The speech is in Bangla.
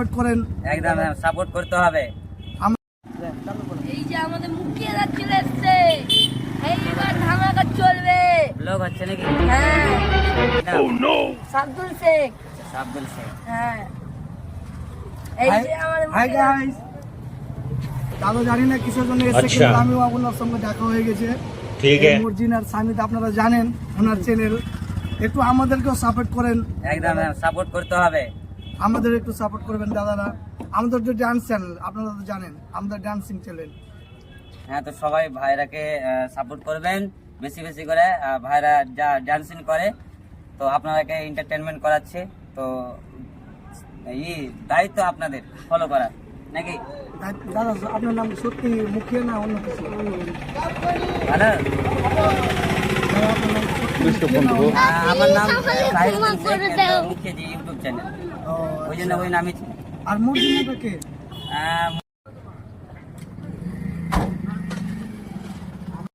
সাপোর্ট করেন। একদম সাপোর্ট করতে হবে। এই যে আমাদের মুখিয়ারা চলে এসছে, এইবার ধামাকা চলবে। ব্লগ হচ্ছে নাকি? হ্যাঁ, ও নো, সাব্দুল শেখ। সাব্দুল শেখ। হ্যাঁ, এই যে আমাদের হাই মুখিয়ারা। গাইস, দাদা জানি না কিসের জন্য এসেছে, কিন্তু আমিও আপনার সঙ্গে দেখা হয়ে গেছে। ঠিক আছে, মর্জিন আর সামিদ আপনারা জানেন ওনার চ্যানেল, একটু আমাদেরকেও সাপোর্ট করেন। একদম সাপোর্ট করতে হবে। আমাদের একটু সাপোর্ট করবেন দাদারা। আমাদের যে ডান্স চ্যানেল আপনারা তো জানেন, আমাদের ডান্সিং চ্যানেল। হ্যাঁ, তো সবাই ভাইরাকে সাপোর্ট করবেন বেশি বেশি করে। ভাইরা যা ডান্সিং করে, তো আপনারাকে এন্টারটেনমেন্ট করাচ্ছে, তো এই দায়িত্ব আপনাদের ফলো করার নাকি? দাদা আপনার নাম সত্যি মুখিয়া না অন্য কিছু? ভালো। আমার নাম মুখিয়া জি, ইউটিউব চ্যানেল, ওই জন্য ওই নামই। আর মর্জিনাটা কে?